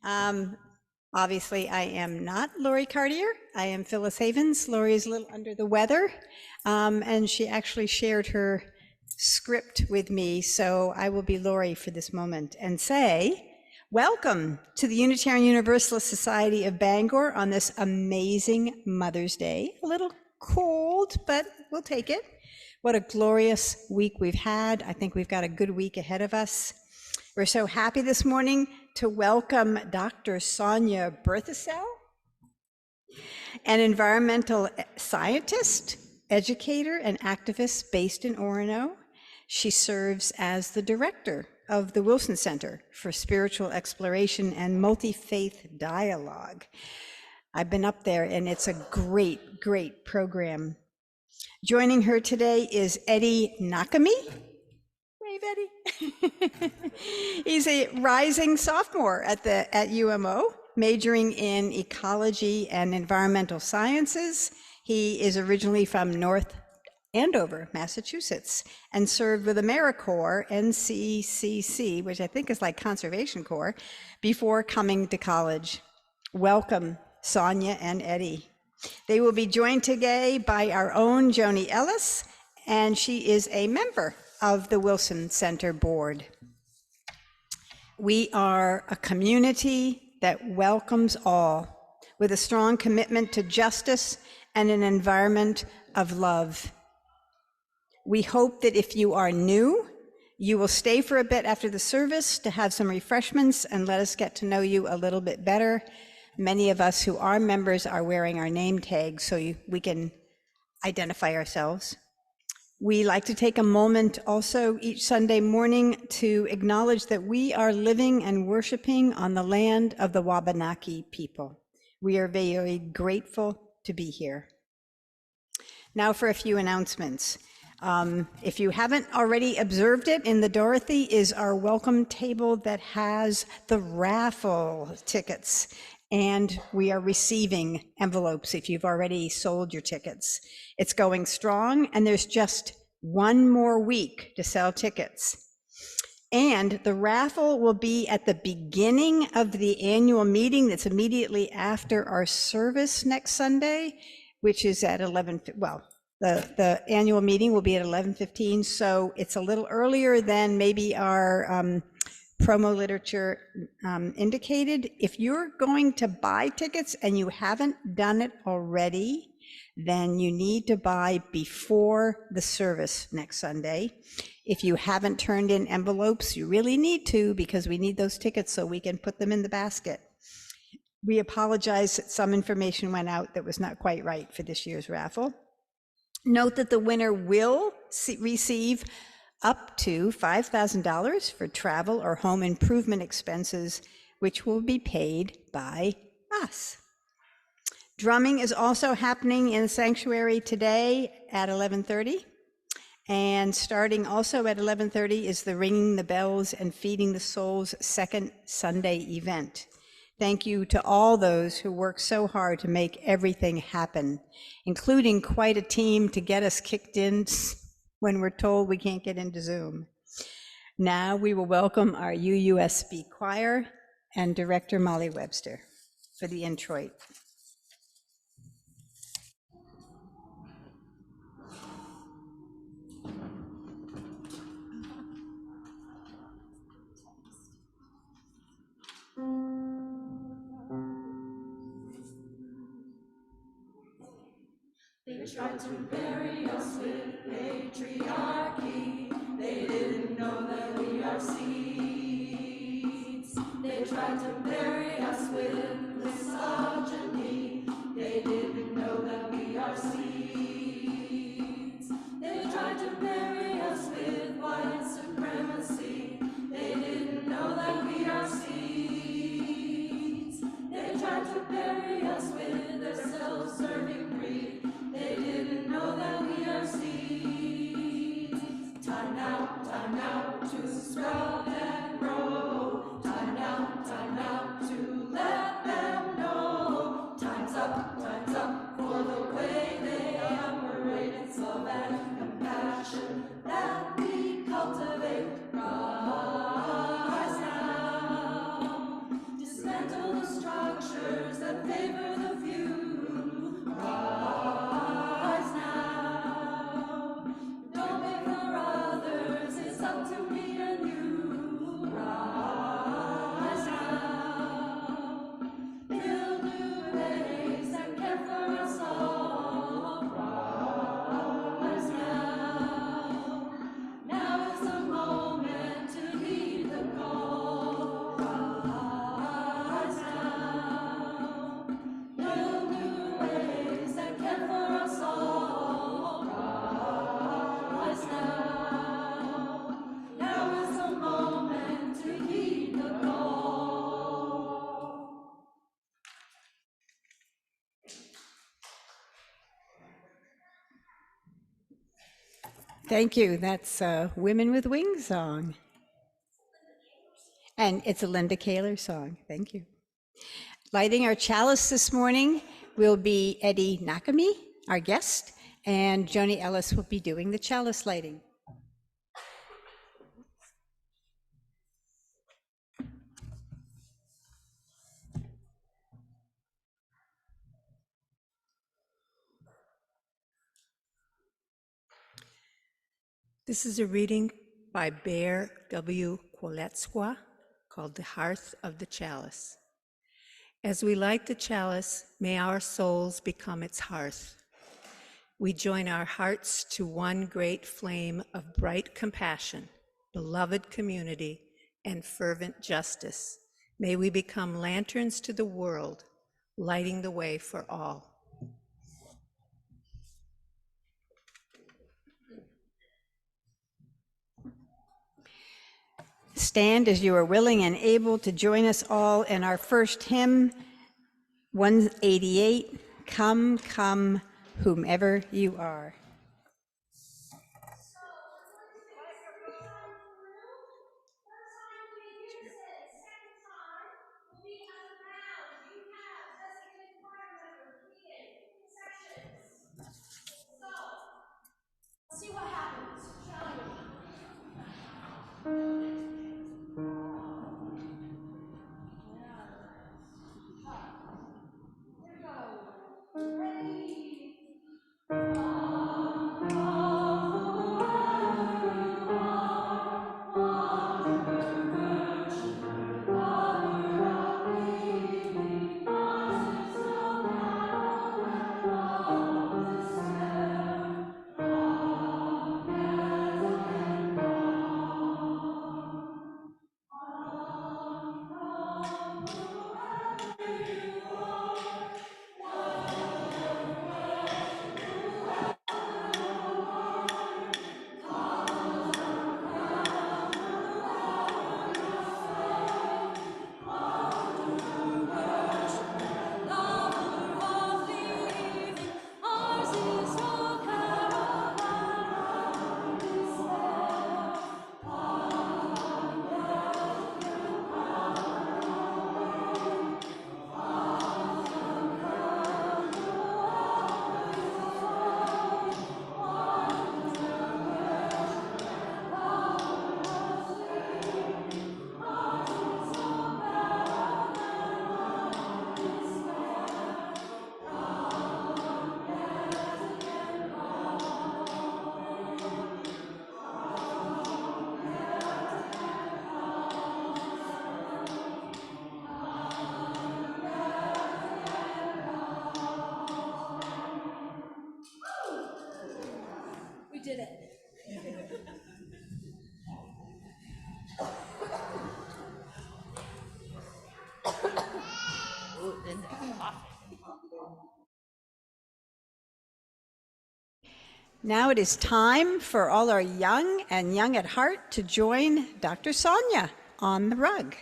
Um, Obviously, I am not Lori Cartier. I am Phyllis Havens. Lori is a little under the weather, and she actually shared her script with me, so I will be Lori for this moment and say, welcome to the Unitarian Universalist Society of Bangor on this amazing Mother's Day. A little cold, but we'll take it. What a glorious week we've had. I think we've got a good week ahead of us. We're so happy this morning to welcome Dr. Sonia Berthasell, an environmental scientist, educator, and activist based in Orono. She serves as the director of the Wilson Center for Spiritual Exploration and Multi-Faith Dialogue. I've been up there, and it's a great, great program. Joining her today is Eddie Nakami. Wave, Eddie. He's a rising sophomore at UMO, majoring in ecology and environmental sciences. He is originally from North Andover, Massachusetts, and served with AmeriCorps, NCCC, which I think is like Conservation Corps, before coming to college. Welcome, Sonia and Eddie. They will be joined today by our own Joni Ellis, and she is a member of the Wilson Center Board. We are a community that welcomes all with a strong commitment to justice and an environment of love. We hope that if you are new, you will stay for a bit after the service to have some refreshments and let us get to know you a little bit better. Many of us who are members are wearing our name tags so we can identify ourselves. We like to take a moment also each Sunday morning to acknowledge that we are living and worshiping on the land of the Wabanaki people. We are very grateful to be here. Now for a few announcements. If you haven't already observed it, in the Dorothy is our welcome table that has the raffle tickets. And we are receiving envelopes if you've already sold your tickets. It's going strong, and there's just one more week to sell tickets. And the raffle will be at the beginning of the annual meeting that's immediately after our service next Sunday, which is at 11, well, the annual meeting will be at 11:15, so it's a little earlier than maybe our promo literature indicated. If you're going to buy tickets and you haven't done it already, then you need to buy before the service next Sunday. If you haven't turned in envelopes, you really need to, because we need those tickets so we can put them in the basket. We apologize that some information went out that was not quite right for this year's raffle. Note that the winner will receive up to $5,000 for travel or home improvement expenses, which will be paid by us. Drumming is also happening in the sanctuary today at 11:30. And starting also at 11:30 is the Ringing the Bells and Feeding the Souls second Sunday event. Thank you to all those who work so hard to make everything happen, including quite a team to get us kicked in when we're told we can't get into Zoom. Now we will welcome our UUSB choir and director Molly Webster for the introit. They tried to bury us with patriarchy. They didn't know that we are seeds. They tried to bury us with misogyny. They didn't know that we are seeds. They tried to bury us with white supremacy. They didn't know that we are seeds. They tried to bury us with their self-serving greed. They didn't know that we are seeds. Time now to sprout and grow. Time now to let them know. Time's up for the way they unroll. Thank you. That's a Women with Wings song. And it's a Linda Kaler song. Thank you. Lighting our chalice this morning will be Eddie Nakami, our guest, and Joni Ellis will be doing the chalice lighting. This is a reading by Bear W. Koletswa called The Hearth of the Chalice. As we light the chalice, may our souls become its hearth. We join our hearts to one great flame of bright compassion, beloved community, and fervent justice. May we become lanterns to the world, lighting the way for all. Stand as you are willing and able to join us all in our first hymn, 188, Come, Come, Whomever You Are. See what happens, shall we? We did it. Now it is time for all our young and young at heart to join Dr. Sonia on the rug.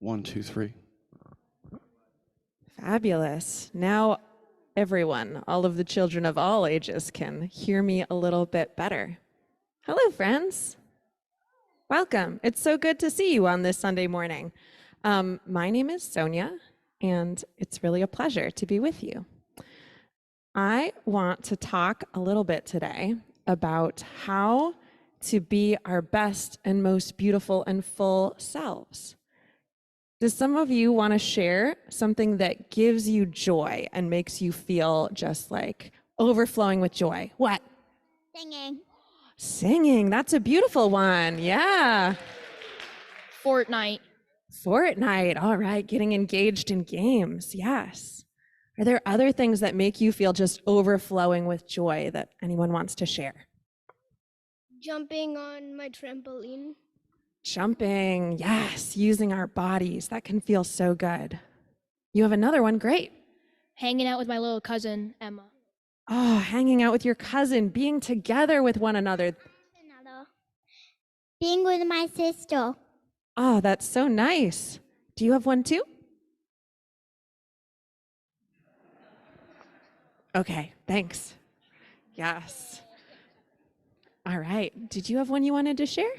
One, two, three. Fabulous. Now everyone, all of the children of all ages can hear me a little bit better. Hello, friends. Welcome. It's so good to see you on this Sunday morning. My name is Sonia, and it's really a pleasure to be with you. I want to talk a little bit today about how to be our best and most beautiful and full selves. Does some of you want to share something that gives you joy and makes you feel just like overflowing with joy? What? Singing. Singing. That's a beautiful one. Yeah. Fortnite. Fortnite. All right. Getting engaged in games. Yes. Are there other things that make you feel just overflowing with joy that anyone wants to share? Jumping on my trampoline. Jumping. Yes. Using our bodies. That can feel so good. You have another one. Great. Hanging out with my little cousin, Emma. Oh, hanging out with your cousin, being together with one another. Being with my sister. Oh, that's so nice. Do you have one too? Okay, thanks. Yes. All right. Did you have one you wanted to share?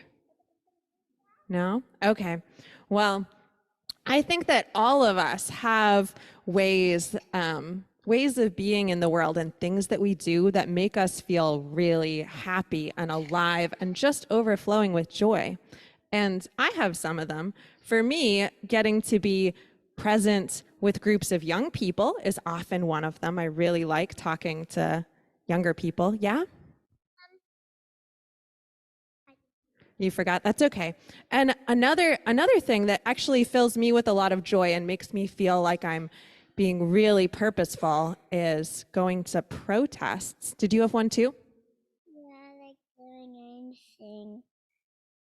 No? Okay. Well, I think that all of us have ways of being in the world and things that we do that make us feel really happy and alive and just overflowing with joy. And I have some of them. For me, getting to be present with groups of young people is often one of them. I really like talking to younger people. Yeah? You forgot? That's okay. And another thing that actually fills me with a lot of joy and makes me feel like I'm being really purposeful is going to protests. Did you have one too? Yeah, I like doing anything.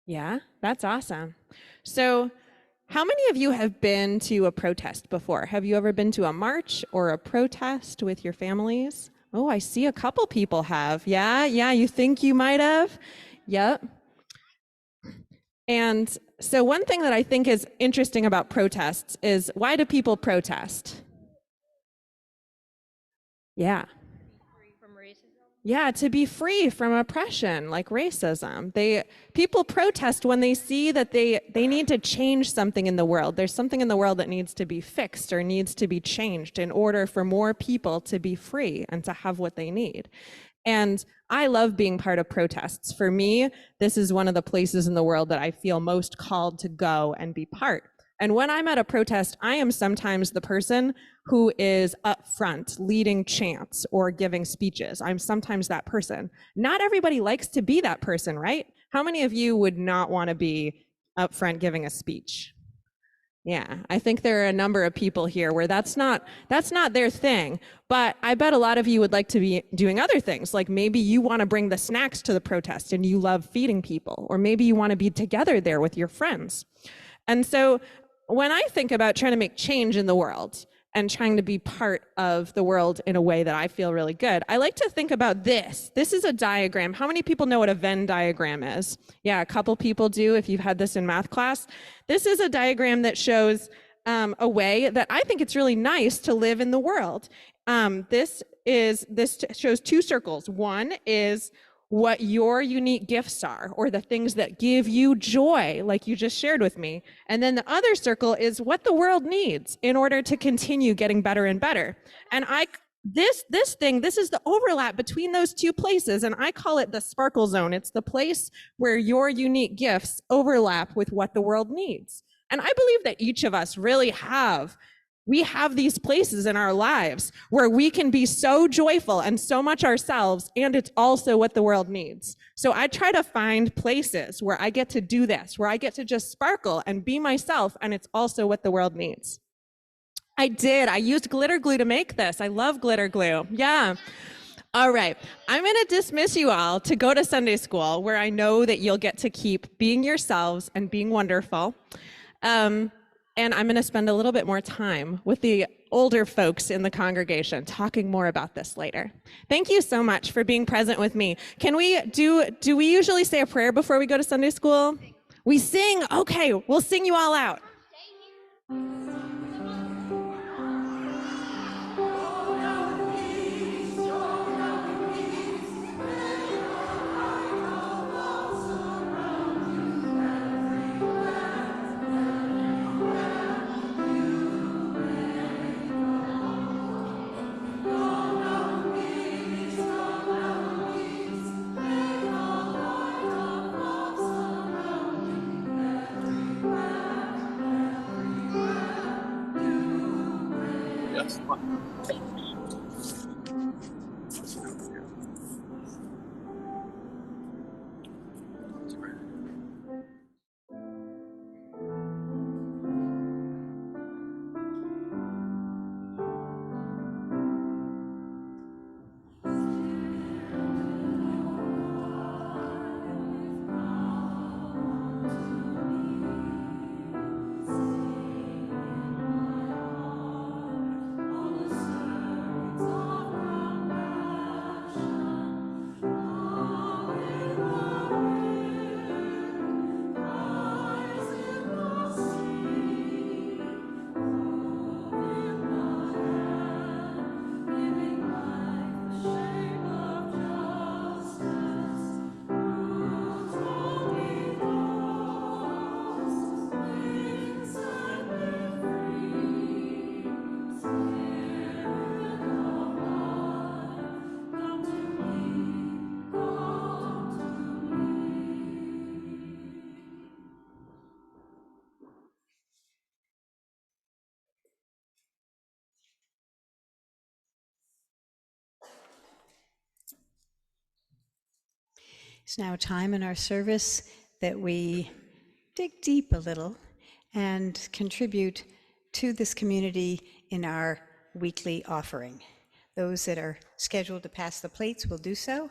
Yeah, that's awesome. So how many of you have been to a protest before? Have you ever been to a march or a protest with your families? Oh, I see a couple people have. Yeah, you think you might have? Yep. And so one thing that I think is interesting about protests is, why do people protest? Yeah. Yeah, to be free from oppression, like racism. People protest when they see that they need to change something in the world. There's something in the world that needs to be fixed or needs to be changed in order for more people to be free and to have what they need. And I love being part of protests. For me, this is one of the places in the world that I feel most called to go and be part. And when I'm at a protest, I am sometimes the person who is up front leading chants or giving speeches. I'm sometimes that person. Not everybody likes to be that person, right? How many of you would not want to be up front giving a speech? Yeah, I think there are a number of people here where that's not their thing, but I bet a lot of you would like to be doing other things. Like maybe you want to bring the snacks to the protest and you love feeding people, or maybe you want to be together there with your friends. And so when I think about trying to make change in the world and trying to be part of the world in a way that I feel really good, I like to think about this. This is a diagram. How many people know what a Venn diagram is? Yeah, a couple people do if you've had this in math class. This is a diagram that shows a way that I think it's really nice to live in the world. This shows two circles. One is what your unique gifts are, or the things that give you joy, like you just shared with me. And then the other circle is what the world needs in order to continue getting better and better. And this is the overlap between those two places, and I call it the sparkle zone. It's the place where your unique gifts overlap with what the world needs. And I believe that each of us really have these places in our lives where we can be so joyful and so much ourselves, and it's also what the world needs. So I try to find places where I get to do this, where I get to just sparkle and be myself, and it's also what the world needs. I used glitter glue to make this. I love glitter glue. Yeah. All right. I'm going to dismiss you all to go to Sunday school, where I know that you'll get to keep being yourselves and being wonderful. And I'm going to spend a little bit more time with the older folks in the congregation talking more about this later. Thank you so much for being present with me. Can we do we usually say a prayer before we go to Sunday school? We sing? Okay, we'll sing you all out. It's now time in our service that we dig deep a little and contribute to this community in our weekly offering. Those that are scheduled to pass the plates will do so.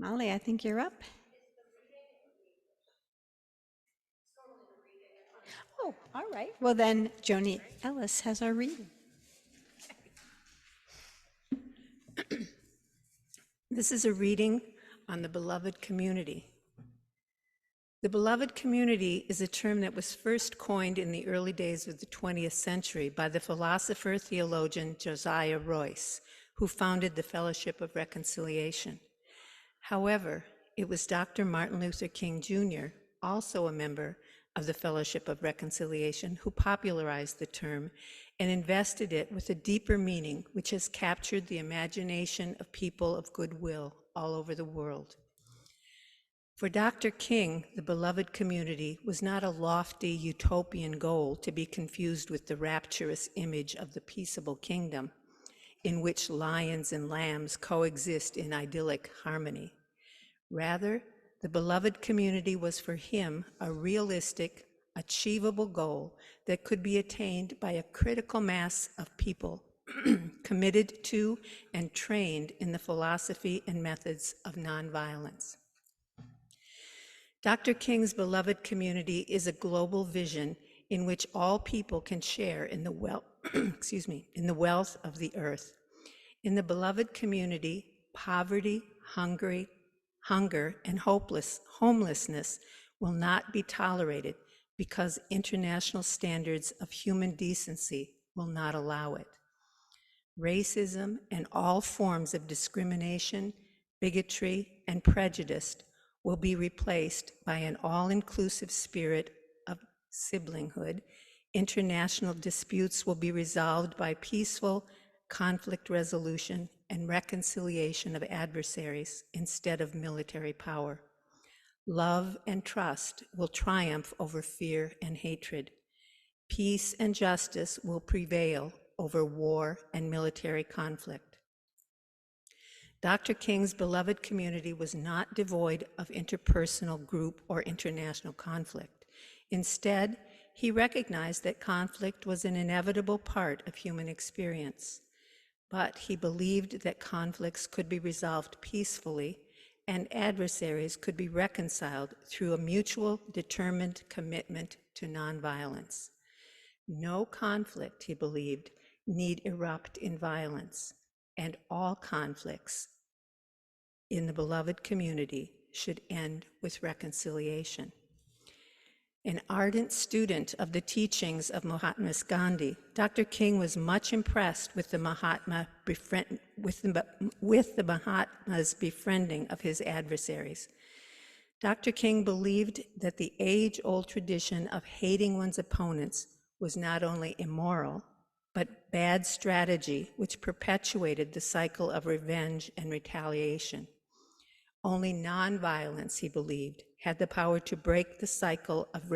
Molly, I think you're up. Oh, all right. Well, then Joni Ellis has our reading. This is a reading on the beloved community. The beloved community is a term that was first coined in the early days of the 20th century by the philosopher theologian Josiah Royce, who founded the Fellowship of Reconciliation. However, it was Dr. Martin Luther King Jr., also a member of the Fellowship of Reconciliation, who popularized the term and invested it with a deeper meaning which has captured the imagination of people of goodwill all over the world. For Dr. King, the beloved community was not a lofty utopian goal to be confused with the rapturous image of the peaceable kingdom, in which lions and lambs coexist in idyllic harmony. Rather, the beloved community was for him a realistic, achievable goal that could be attained by a critical mass of people committed to and trained in the philosophy and methods of nonviolence. Dr. King's beloved community is a global vision in which all people can share in the in the wealth of the earth. In the beloved community, poverty, hunger, and homelessness will not be tolerated because international standards of human decency will not allow it. Racism and all forms of discrimination, bigotry, and prejudice will be replaced by an all-inclusive spirit of siblinghood. International disputes will be resolved by peaceful conflict resolution and reconciliation of adversaries instead of military power. Love and trust will triumph over fear and hatred. Peace and justice will prevail over war and military conflict. Dr. King's beloved community was not devoid of interpersonal, group, or international conflict. Instead, he recognized that conflict was an inevitable part of human experience. But he believed that conflicts could be resolved peacefully and adversaries could be reconciled through a mutual, determined commitment to nonviolence. No conflict, he believed, need erupt in violence, and all conflicts in the beloved community should end with reconciliation. An ardent student of the teachings of Mahatma Gandhi, Dr. King was much impressed with the Mahatma's befriending of his adversaries. Dr. King believed that the age-old tradition of hating one's opponents was not only immoral, but bad strategy which perpetuated the cycle of revenge and retaliation. Only nonviolence, he believed, had the power to break the cycle of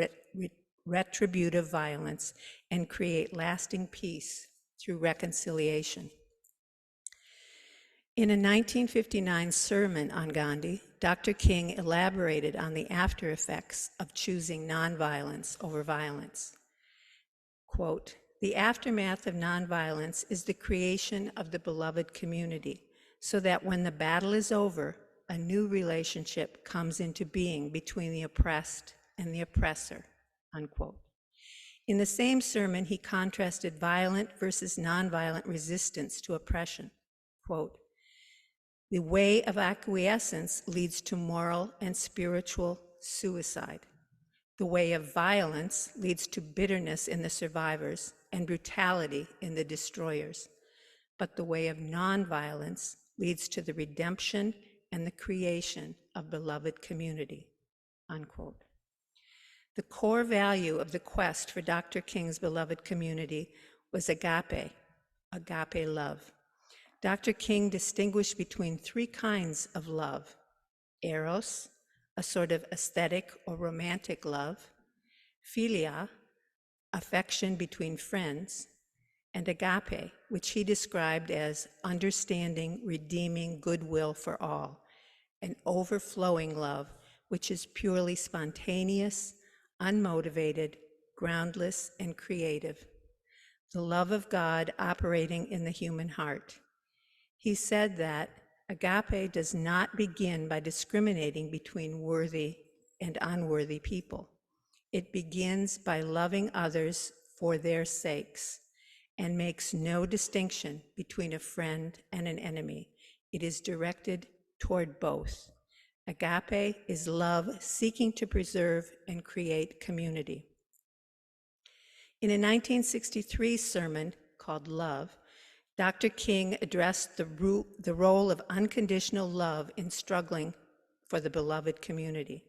retributive violence and create lasting peace through reconciliation. In a 1959 sermon on Gandhi, Dr. King elaborated on the after effects of choosing nonviolence over violence. Quote, "The aftermath of nonviolence is the creation of the beloved community, so that when the battle is over, a new relationship comes into being between the oppressed and the oppressor," unquote. In the same sermon, he contrasted violent versus nonviolent resistance to oppression. Quote, "The way of acquiescence leads to moral and spiritual suicide. The way of violence leads to bitterness in the survivors and brutality in the destroyers. But the way of nonviolence leads to the redemption and the creation of beloved community," unquote. The core value of the quest for Dr. King's beloved community was agape love. Dr. King distinguished between three kinds of love: eros, a sort of aesthetic or romantic love; philia, affection between friends; and agape, which he described as understanding, redeeming goodwill for all, an overflowing love which is purely spontaneous, unmotivated, groundless, and creative. The love of God operating in the human heart. He said that agape does not begin by discriminating between worthy and unworthy people. It begins by loving others for their sakes and makes no distinction between a friend and an enemy. It is directed toward both. Agape is love seeking to preserve and create community. In a 1963 sermon called Love, Dr. King addressed the role of unconditional love in struggling for the beloved community.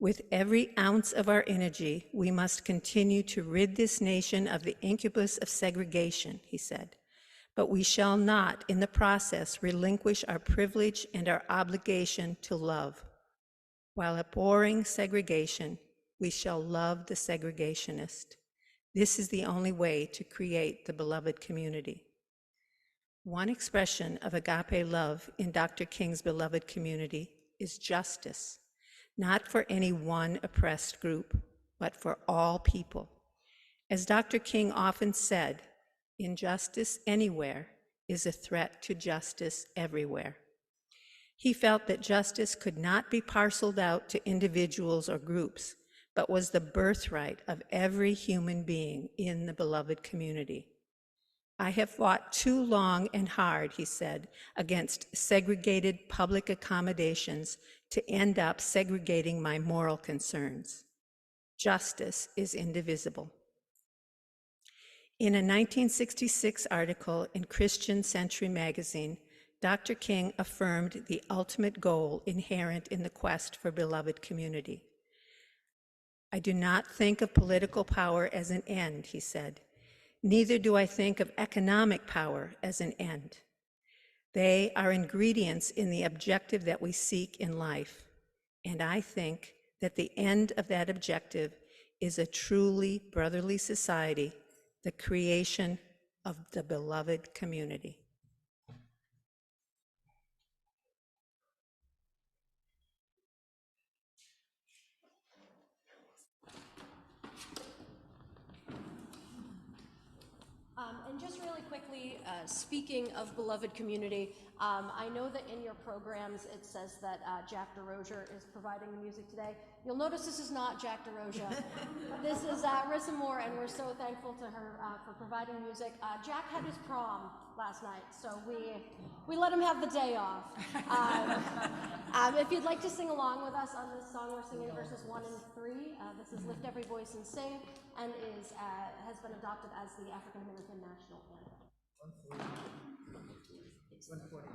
With every ounce of our energy, we must continue to rid this nation of the incubus of segregation, he said. But we shall not, in the process, relinquish our privilege and our obligation to love. While abhorring segregation, we shall love the segregationist. This is the only way to create the beloved community. One expression of agape love in Dr. King's beloved community is justice, not for any one oppressed group, but for all people. As Dr. King often said, injustice anywhere is a threat to justice everywhere. He felt that justice could not be parceled out to individuals or groups, but was the birthright of every human being in the beloved community. I have fought too long and hard, he said, against segregated public accommodations to end up segregating my moral concerns. Justice is indivisible. In a 1966 article in Christian Century magazine, Dr. King affirmed the ultimate goal inherent in the quest for beloved community. I do not think of political power as an end, he said. Neither do I think of economic power as an end. They are ingredients in the objective that we seek in life. And I think that the end of that objective is a truly brotherly society, the creation of the beloved community. And just really quickly, speaking of beloved community, I know that in your programs it says that Jack DeRozier is providing the music today. You'll notice this is not Jack DeRozier. This is Rissa Moore, and we're so thankful to her for providing music. Jack had his prom last night, so we let him have the day off. If you'd like to sing along with us on this song, we're singing verses 1 and 3. This is Lift Every Voice and Sing, and has been adopted as the African American national anthem. It's 140.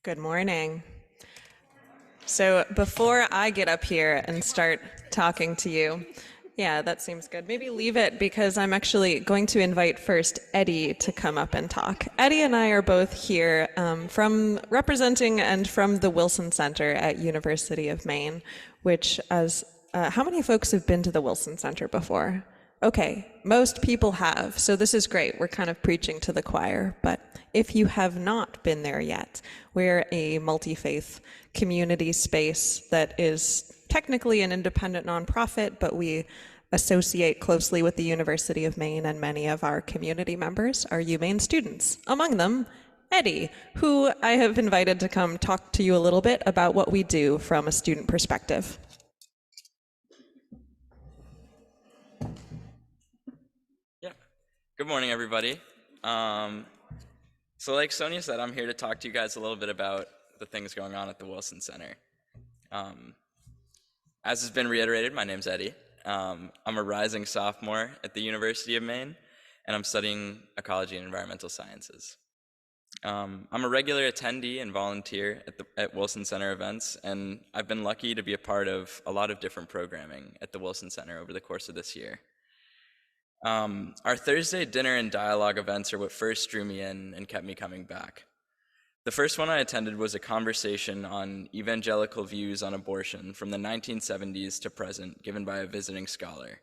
Good morning. So before I get up here and start talking to you, yeah, that seems good. Maybe leave it because I'm actually going to invite first Eddie to come up and talk. Eddie and I are both here from representing and from the Wilson Center at University of Maine, which as, how many folks have been to the Wilson Center before? Okay, most people have, so this is great. We're kind of preaching to the choir, but if you have not been there yet, we're a multi-faith community space that is technically an independent nonprofit, but we associate closely with the University of Maine, and many of our community members are UMaine students. Among them, Eddie, who I have invited to come talk to you a little bit about what we do from a student perspective. Yeah. Good morning, everybody. So like Sonia said, I'm here to talk to you guys a little bit about the things going on at the Wilson Center. As has been reiterated, my name's Eddie. I'm a rising sophomore at the University of Maine, and I'm studying ecology and environmental sciences. I'm a regular attendee and volunteer at Wilson Center events, and I've been lucky to be a part of a lot of different programming at the Wilson Center over the course of this year. Our Thursday dinner and dialogue events are what first drew me in and kept me coming back. The first one I attended was a conversation on evangelical views on abortion from the 1970s to present, given by a visiting scholar.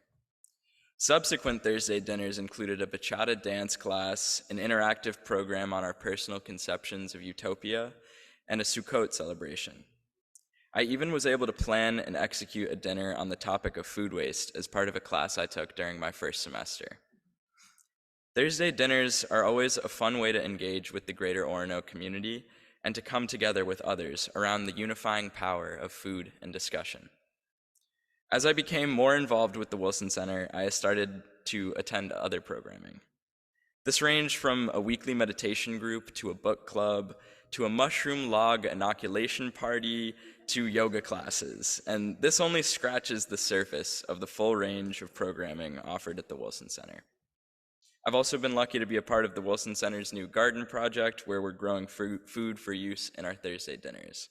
Subsequent Thursday dinners included a bachata dance class, an interactive program on our personal conceptions of utopia, and a Sukkot celebration. I even was able to plan and execute a dinner on the topic of food waste as part of a class I took during my first semester. Thursday dinners are always a fun way to engage with the greater Orono community and to come together with others around the unifying power of food and discussion. As I became more involved with the Wilson Center, I started to attend other programming. This ranged from a weekly meditation group to a book club to a mushroom log inoculation party to yoga classes, and this only scratches the surface of the full range of programming offered at the Wilson Center. I've also been lucky to be a part of the Wilson Center's new garden project, where we're growing food for use in our Thursday dinners.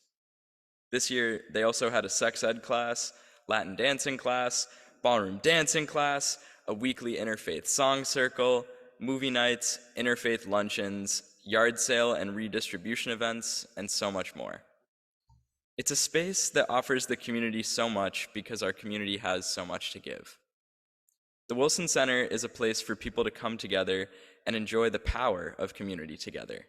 This year, they also had a sex ed class, Latin dancing class, ballroom dancing class, a weekly interfaith song circle, movie nights, interfaith luncheons, yard sale and redistribution events, and so much more. It's a space that offers the community so much because our community has so much to give. The Wilson Center is a place for people to come together and enjoy the power of community together.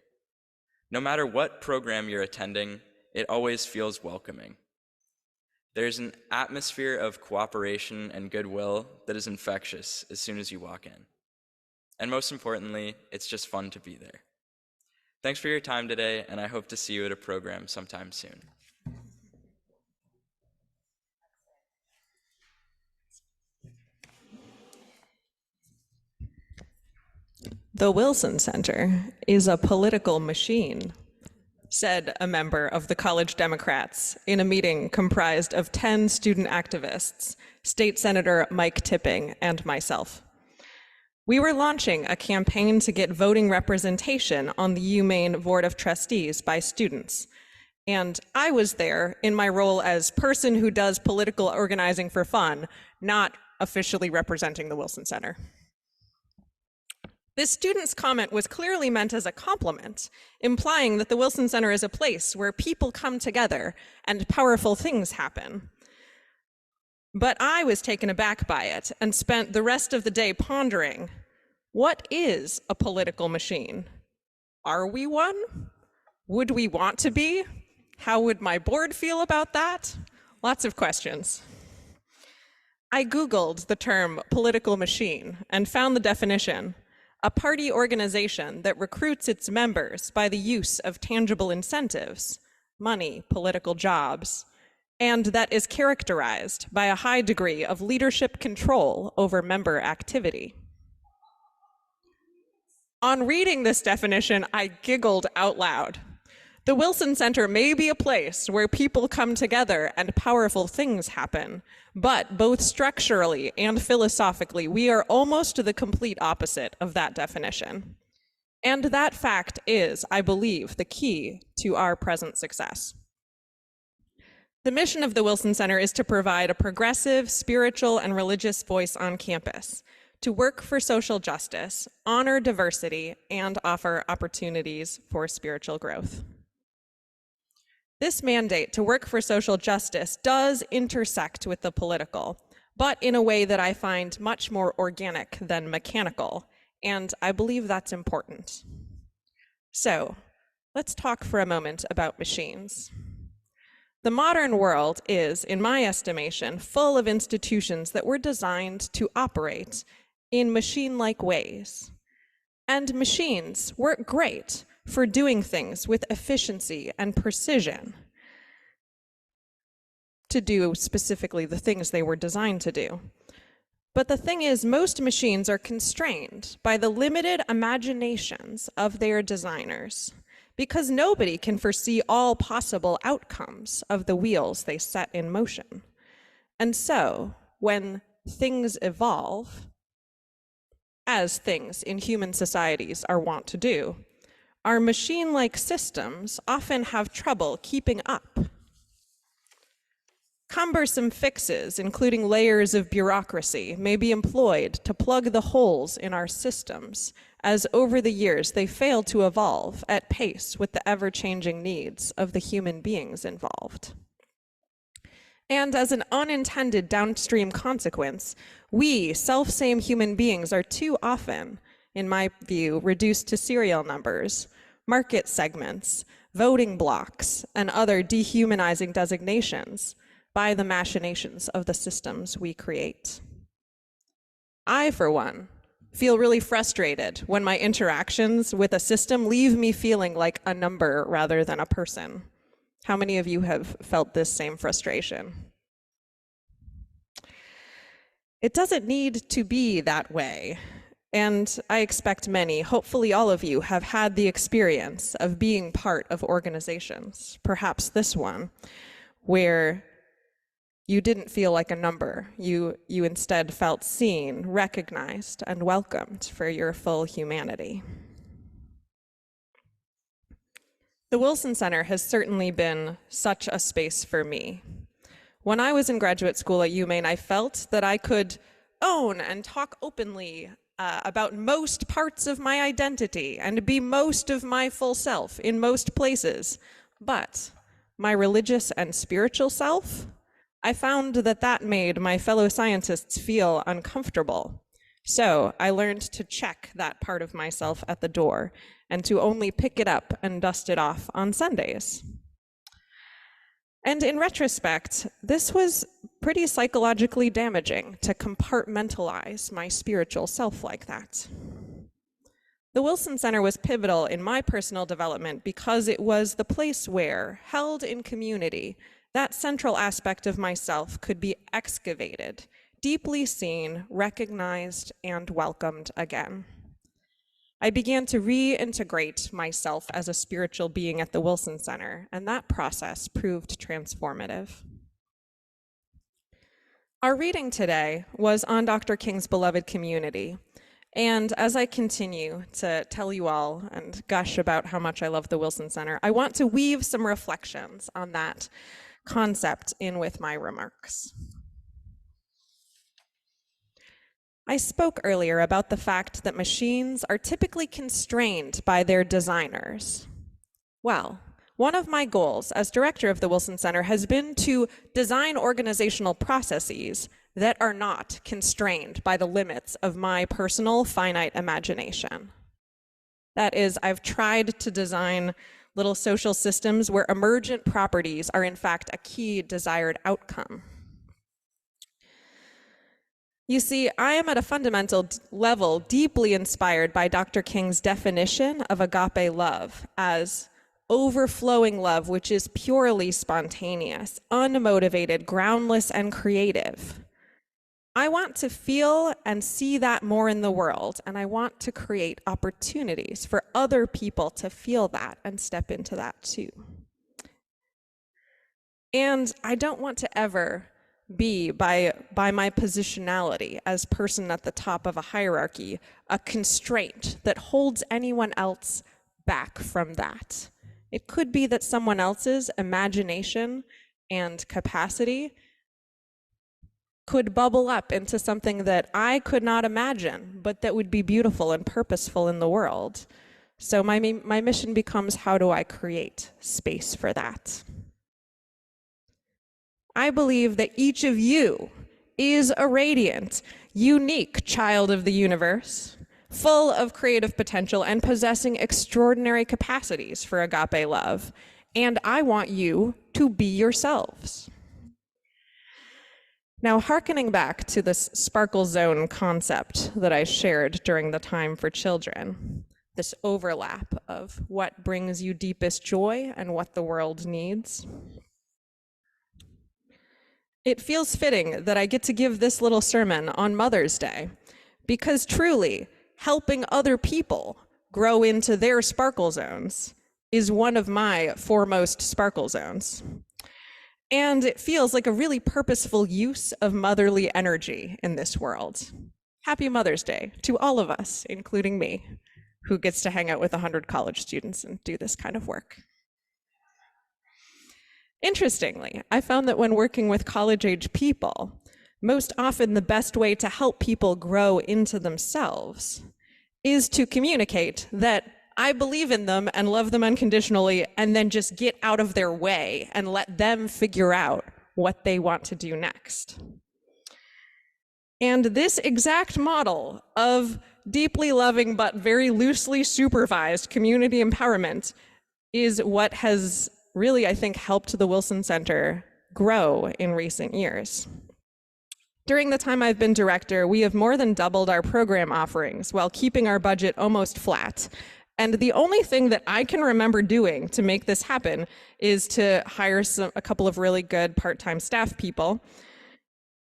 No matter what program you're attending, it always feels welcoming. There's an atmosphere of cooperation and goodwill that is infectious as soon as you walk in. And most importantly, it's just fun to be there. Thanks for your time today, and I hope to see you at a program sometime soon. The Wilson Center is a political machine, said a member of the College Democrats in a meeting comprised of 10 student activists, State Senator Mike Tipping, and myself. We were launching a campaign to get voting representation on the UMaine Board of Trustees by students, and I was there in my role as person who does political organizing for fun, not officially representing the Wilson Center. This student's comment was clearly meant as a compliment, implying that the Wilson Center is a place where people come together and powerful things happen. But I was taken aback by it and spent the rest of the day pondering, what is a political machine? Are we one? Would we want to be? How would my board feel about that? Lots of questions. I Googled the term political machine and found the definition: a party organization that recruits its members by the use of tangible incentives, money, political jobs, and that is characterized by a high degree of leadership control over member activity. On reading this definition, I giggled out loud. The Wilson Center may be a place where people come together and powerful things happen, but both structurally and philosophically, we are almost the complete opposite of that definition. And that fact is, I believe, the key to our present success. The mission of the Wilson Center is to provide a progressive, spiritual, and religious voice on campus, to work for social justice, honor diversity, and offer opportunities for spiritual growth. This mandate to work for social justice does intersect with the political, but in a way that I find much more organic than mechanical, and I believe that's important. So, let's talk for a moment about machines. The modern world is, in my estimation, full of institutions that were designed to operate in machine-like ways. And machines work great for doing things with efficiency and precision, to do specifically the things they were designed to do. But the thing is, most machines are constrained by the limited imaginations of their designers, because nobody can foresee all possible outcomes of the wheels they set in motion. And so, when things evolve, as things in human societies are wont to do, our machine-like systems often have trouble keeping up. Cumbersome fixes, including layers of bureaucracy, may be employed to plug the holes in our systems, as over the years they fail to evolve at pace with the ever-changing needs of the human beings involved. And as an unintended downstream consequence, we, self-same human beings, are too often, in my view, reduced to serial numbers, market segments, voting blocks, and other dehumanizing designations by the machinations of the systems we create. I, for one, feel really frustrated when my interactions with a system leave me feeling like a number rather than a person. How many of you have felt this same frustration? It doesn't need to be that way. And I expect many, hopefully all of you, have had the experience of being part of organizations, perhaps this one, where you didn't feel like a number. You instead felt seen, recognized, and welcomed for your full humanity. The Wilson Center has certainly been such a space for me. When I was in graduate school at UMaine, I felt that I could own and talk openly about most parts of my identity and be most of my full self in most places. But my religious and spiritual self, I found that that made my fellow scientists feel uncomfortable. So I learned to check that part of myself at the door and to only pick it up and dust it off on Sundays. And in retrospect, this was pretty psychologically damaging to compartmentalize my spiritual self like that. The Wilson Center was pivotal in my personal development because it was the place where, held in community, that central aspect of myself could be excavated, deeply seen, recognized, and welcomed again. I began to reintegrate myself as a spiritual being at the Wilson Center, and that process proved transformative. Our reading today was on Dr. King's beloved community, and as I continue to tell you all and gush about how much I love the Wilson Center, I want to weave some reflections on that concept in with my remarks. I spoke earlier about the fact that machines are typically constrained by their designers. Well, one of my goals as director of the Wilson Center has been to design organizational processes that are not constrained by the limits of my personal finite imagination. That is, I've tried to design little social systems where emergent properties are in fact a key desired outcome. You see, I am at a fundamental level deeply inspired by Dr. King's definition of agape love as overflowing love, which is purely spontaneous, unmotivated, groundless, and creative. I want to feel and see that more in the world, and I want to create opportunities for other people to feel that and step into that too. And I don't want to ever be, by my positionality as person at the top of a hierarchy, a constraint that holds anyone else back from that. It could be that someone else's imagination and capacity could bubble up into something that I could not imagine, but that would be beautiful and purposeful in the world. So my mission becomes, how do I create space for that? I believe that each of you is a radiant, unique child of the universe, full of creative potential and possessing extraordinary capacities for agape love. And I want you to be yourselves. Now, hearkening back to this sparkle zone concept that I shared during the Time for Children, this overlap of what brings you deepest joy and what the world needs, it feels fitting that I get to give this little sermon on Mother's Day, because truly, helping other people grow into their sparkle zones is one of my foremost sparkle zones. And it feels like a really purposeful use of motherly energy in this world. Happy Mother's Day to all of us, including me, who gets to hang out with 100 college students and do this kind of work. Interestingly, I found that when working with college-age people, most often the best way to help people grow into themselves is to communicate that I believe in them and love them unconditionally, and then just get out of their way and let them figure out what they want to do next. And this exact model of deeply loving but very loosely supervised community empowerment is what has really, I think, helped the Wilson Center grow in recent years. During the time I've been director, we have more than doubled our program offerings while keeping our budget almost flat. And the only thing that I can remember doing to make this happen is to hire a couple of really good part-time staff people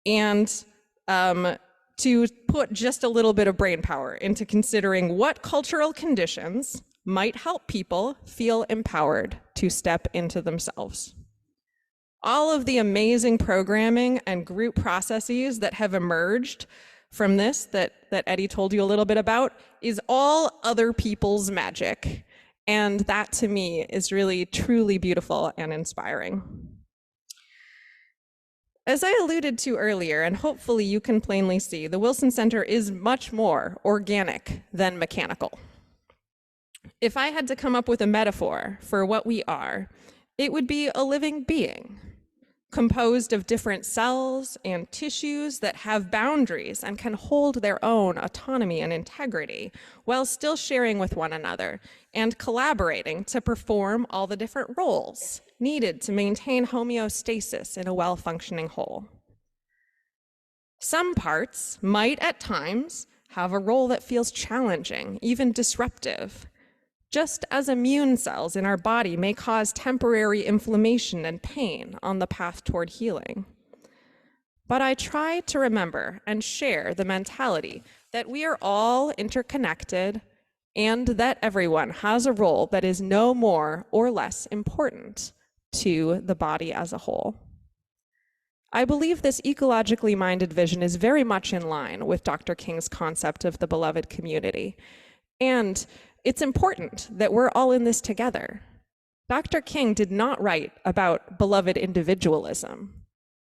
and to put just a little bit of brain power into considering what cultural conditions might help people feel empowered to step into themselves. All of the amazing programming and group processes that have emerged from this that Eddie told you a little bit about is all other people's magic. And that to me is really truly beautiful and inspiring. As I alluded to earlier, and hopefully you can plainly see, the Wilson Center is much more organic than mechanical. If I had to come up with a metaphor for what we are, it would be a living being, composed of different cells and tissues that have boundaries and can hold their own autonomy and integrity while still sharing with one another and collaborating to perform all the different roles needed to maintain homeostasis in a well-functioning whole. Some parts might at times have a role that feels challenging, even disruptive, just as immune cells in our body may cause temporary inflammation and pain on the path toward healing. But I try to remember and share the mentality that we are all interconnected and that everyone has a role that is no more or less important to the body as a whole. I believe this ecologically minded vision is very much in line with Dr. King's concept of the beloved community. And it's important that we're all in this together. Dr. King did not write about beloved individualism,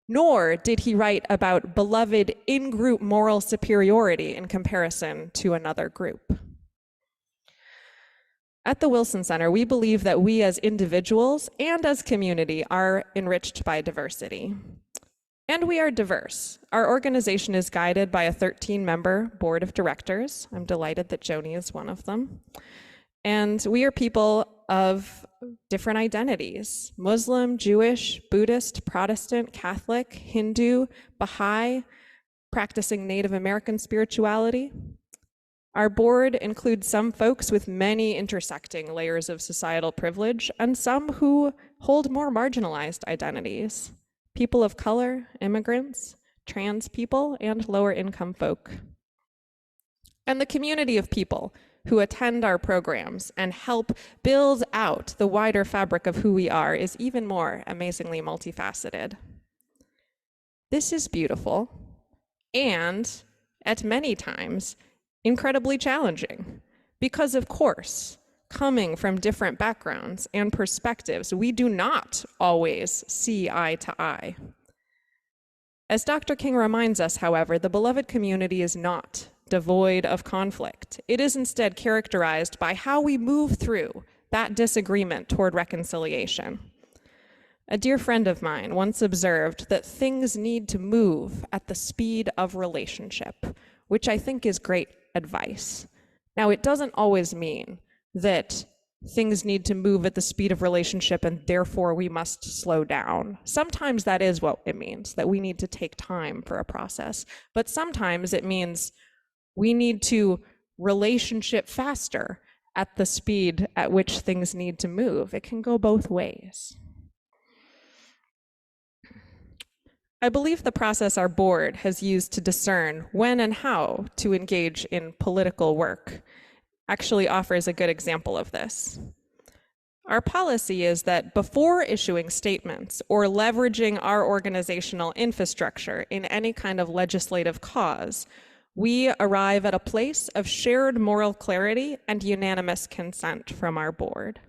nor did he write about beloved in-group moral superiority in comparison to another group. At the Wilson Center, we believe that we as individuals and as community are enriched by diversity. And we are diverse. Our organization is guided by a 13-member board of directors. I'm delighted that Joni is one of them. And we are people of different identities: Muslim, Jewish, Buddhist, Protestant, Catholic, Hindu, Baha'i, practicing Native American spirituality. Our board includes some folks with many intersecting layers of societal privilege and some who hold more marginalized identities: people of color, immigrants, trans people, and lower income folk. And the community of people who attend our programs and help build out the wider fabric of who we are is even more amazingly multifaceted. This is beautiful and, at many times, incredibly challenging because, of course, coming from different backgrounds and perspectives, we do not always see eye to eye. As Dr. King reminds us, however, the beloved community is not devoid of conflict. It is instead characterized by how we move through that disagreement toward reconciliation. A dear friend of mine once observed that things need to move at the speed of relationship, which I think is great advice. Now, it doesn't always mean that things need to move at the speed of relationship and therefore we must slow down. Sometimes that is what it means, that we need to take time for a process. But sometimes it means we need to relationship faster at the speed at which things need to move. It can go both ways. I believe the process our board has used to discern when and how to engage in political work actually offers a good example of this. Our policy is that before issuing statements or leveraging our organizational infrastructure in any kind of legislative cause, we arrive at a place of shared moral clarity and unanimous consent from our board.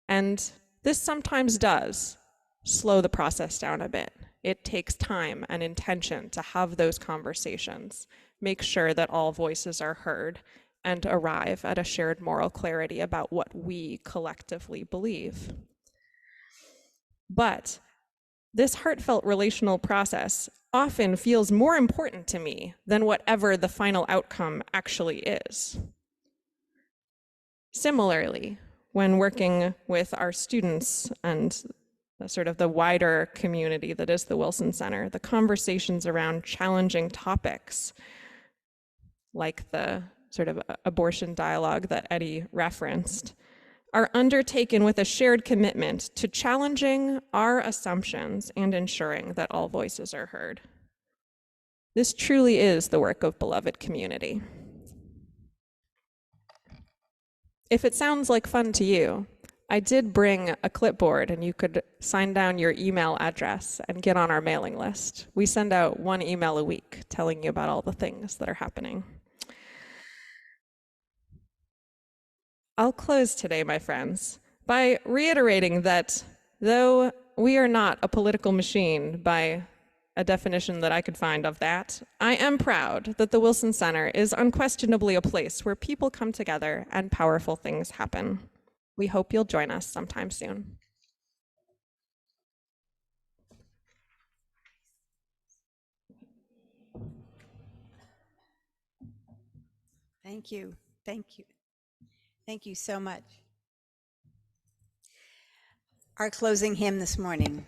And this sometimes does slow the process down a bit. It takes time and intention to have those conversations, make sure that all voices are heard, and arrive at a shared moral clarity about what we collectively believe. But this heartfelt relational process often feels more important to me than whatever the final outcome actually is. Similarly, when working with our students and sort of the wider community that is the Wilson Center, the conversations around challenging topics, like the sort of abortion dialogue that Eddie referenced, are undertaken with a shared commitment to challenging our assumptions and ensuring that all voices are heard. This truly is the work of beloved community. If it sounds like fun to you, I did bring a clipboard and you could sign down your email address and get on our mailing list. We send out 1 email a week telling you about all the things that are happening. I'll close today, my friends, by reiterating that though we are not a political machine by a definition that I could find of that, I am proud that the Wilson Center is unquestionably a place where people come together and powerful things happen. We hope you'll join us sometime soon. Thank you. Thank you. Thank you so much. Our closing hymn this morning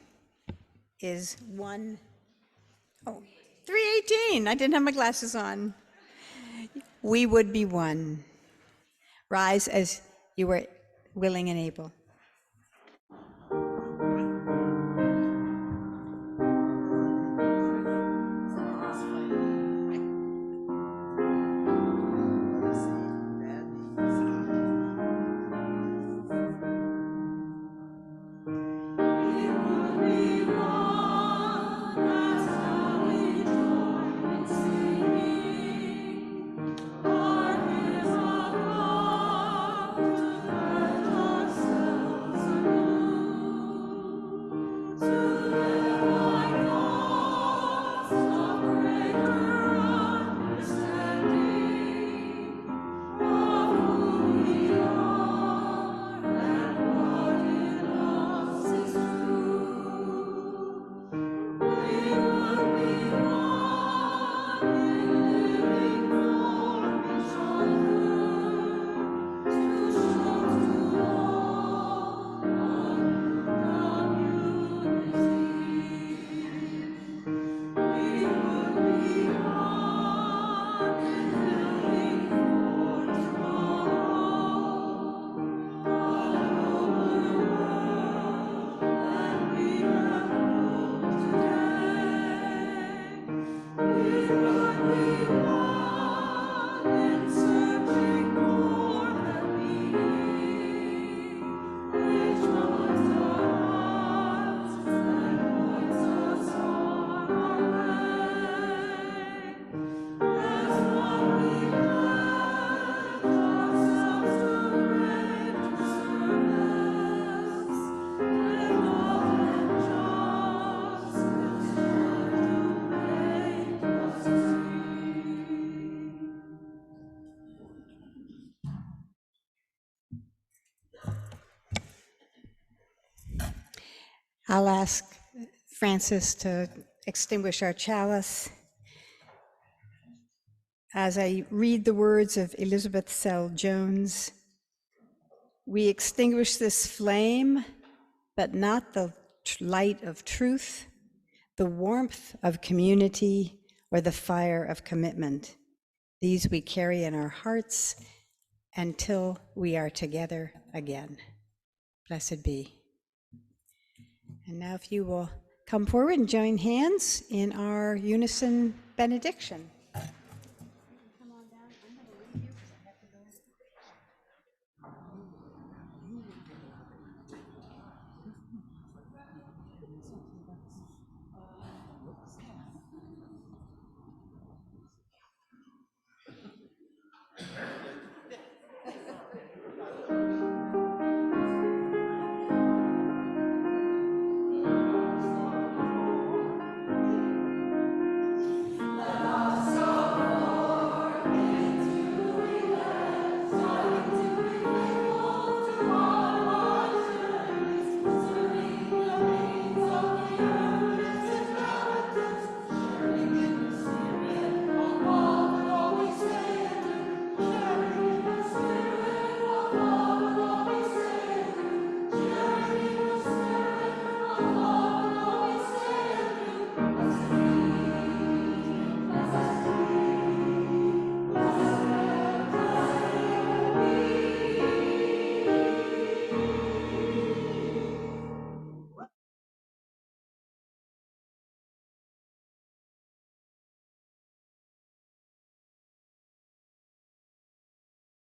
is 318. I didn't have my glasses on. We would be one. Rise as you were willing and able. Our I'll ask Francis to extinguish our chalice. As I read the words of Elizabeth Sell Jones, we extinguish this flame, but not the light of truth, the warmth of community, or the fire of commitment. These we carry in our hearts until we are together again. Blessed be. And now if you will come forward and join hands in our unison benediction.